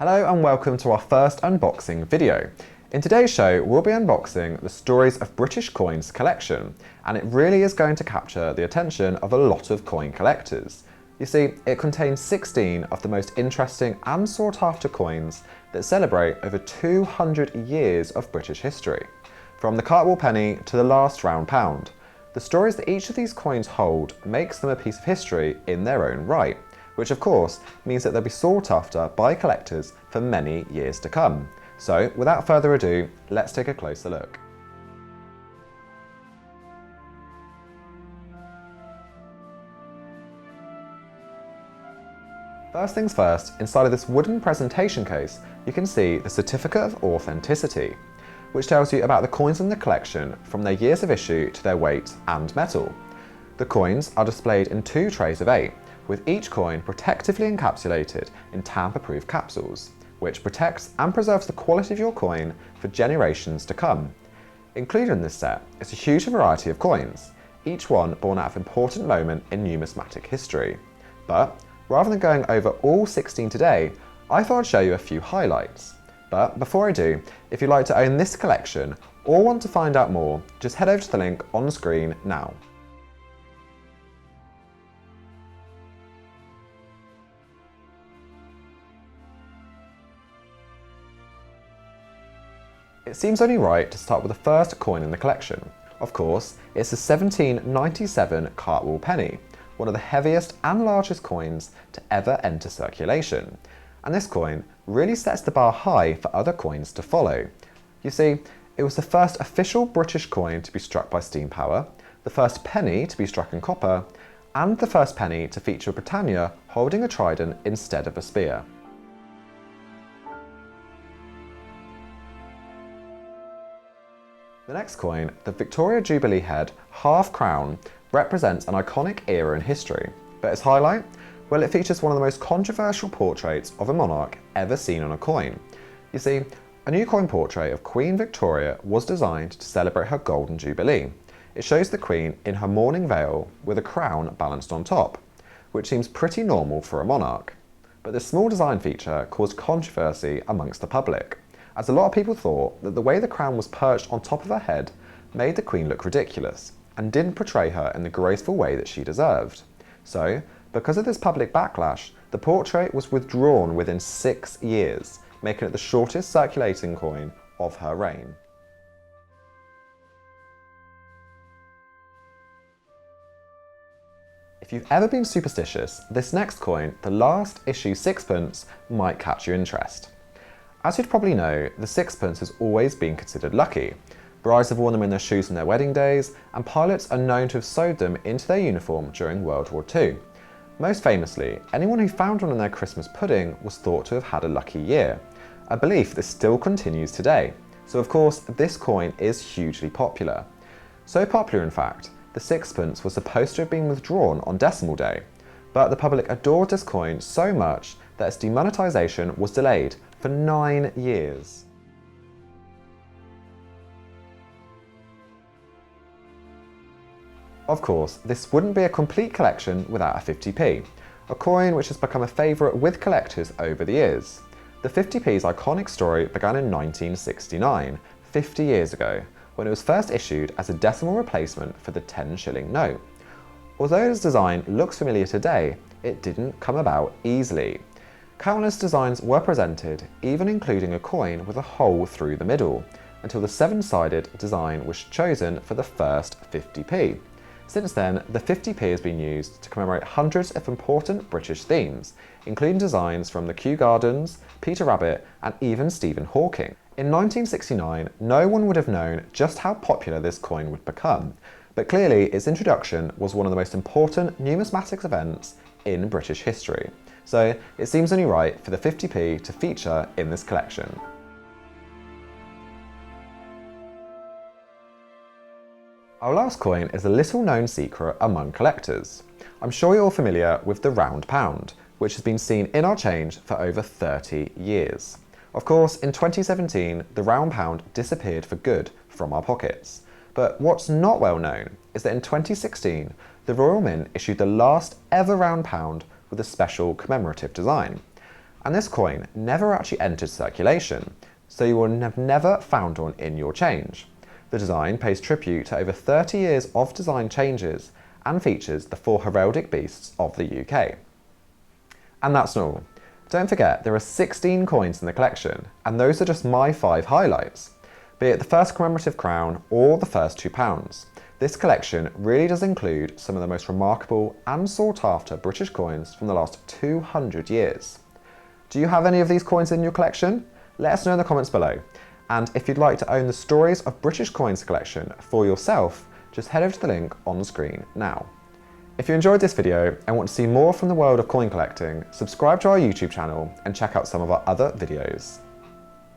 Hello and welcome to our first unboxing video. In today's show, we'll be unboxing the Stories of British Coins collection, and it really is going to capture the attention of a lot of coin collectors. You see, it contains 16 of the most interesting and sought after coins that celebrate over 200 years of British history. From the Cartwell Penny to the last round pound, the stories that each of these coins hold makes them a piece of history in their own right, which of course means that they'll be sought after by collectors for many years to come. So without further ado, let's take a closer look. First things first, inside of this wooden presentation case, you can see the Certificate of Authenticity, which tells you about the coins in the collection from their years of issue to their weight and metal. The coins are displayed in 2 trays of 8, with each coin protectively encapsulated in tamper-proof capsules, which protects and preserves the quality of your coin for generations to come. Included in this set is a huge variety of coins, each one born out of an important moment in numismatic history. But rather than going over all 16 today, I thought I'd show you a few highlights. But before I do, if you'd like to own this collection or want to find out more, just head over to the link on the screen now. It seems only right to start with the first coin in the collection. Of course, it's the 1797 Cartwell Penny, one of the heaviest and largest coins to ever enter circulation. And this coin really sets the bar high for other coins to follow. You see, it was the first official British coin to be struck by steam power, the first penny to be struck in copper, and the first penny to feature a Britannia holding a trident instead of a spear. The next coin, the Victoria Jubilee head half crown, represents an iconic era in history, but its highlight? Well, it features one of the most controversial portraits of a monarch ever seen on a coin. You see, a new coin portrait of Queen Victoria was designed to celebrate her Golden Jubilee. It shows the Queen in her mourning veil with a crown balanced on top, which seems pretty normal for a monarch. But this small design feature caused controversy amongst the public, as a lot of people thought that the way the crown was perched on top of her head made the Queen look ridiculous and didn't portray her in the graceful way that she deserved. So, because of this public backlash, the portrait was withdrawn within 6 years, making it the shortest circulating coin of her reign. If you've ever been superstitious, this next coin, the last issue sixpence, might catch your interest. As you'd probably know, the sixpence has always been considered lucky. Brides have worn them in their shoes on their wedding days, and pilots are known to have sewed them into their uniform during World War II. Most famously, anyone who found one in their Christmas pudding was thought to have had a lucky year, a belief that still continues today. So of course, this coin is hugely popular. So popular in fact, the sixpence was supposed to have been withdrawn on Decimal Day, but the public adored this coin so much that its demonetisation was delayed for 9 years. Of course, this wouldn't be a complete collection without a 50p, a coin which has become a favourite with collectors over the years. The 50p's iconic story began in 1969, 50 years ago, when it was first issued as a decimal replacement for the 10-shilling note. Although its design looks familiar today, it didn't come about easily. Countless designs were presented, even including a coin with a hole through the middle, until the 7-sided design was chosen for the first 50p. Since then, the 50p has been used to commemorate hundreds of important British themes, including designs from the Kew Gardens, Peter Rabbit, and even Stephen Hawking. In 1969, no one would have known just how popular this coin would become, but clearly its introduction was one of the most important numismatics events in British history. So it seems only right for the 50p to feature in this collection. Our last coin is a little known secret among collectors. I'm sure you're all familiar with the round pound, which has been seen in our change for over 30 years. Of course, in 2017, the round pound disappeared for good from our pockets. But what's not well known is that in 2016, the Royal Mint issued the last ever round pound with a special commemorative design. And this coin never actually entered circulation, so you will have never found one in your change. The design pays tribute to over 30 years of design changes and features the 4 heraldic beasts of the UK. And that's not all. Don't forget, there are 16 coins in the collection, and those are just my 5 highlights. Be it the first commemorative crown or the first £2. This collection really does include some of the most remarkable and sought after British coins from the last 200 years. Do you have any of these coins in your collection? Let us know in the comments below. And if you'd like to own the Stories of British Coins collection for yourself, just head over to the link on the screen now. If you enjoyed this video and want to see more from the world of coin collecting, subscribe to our YouTube channel and check out some of our other videos.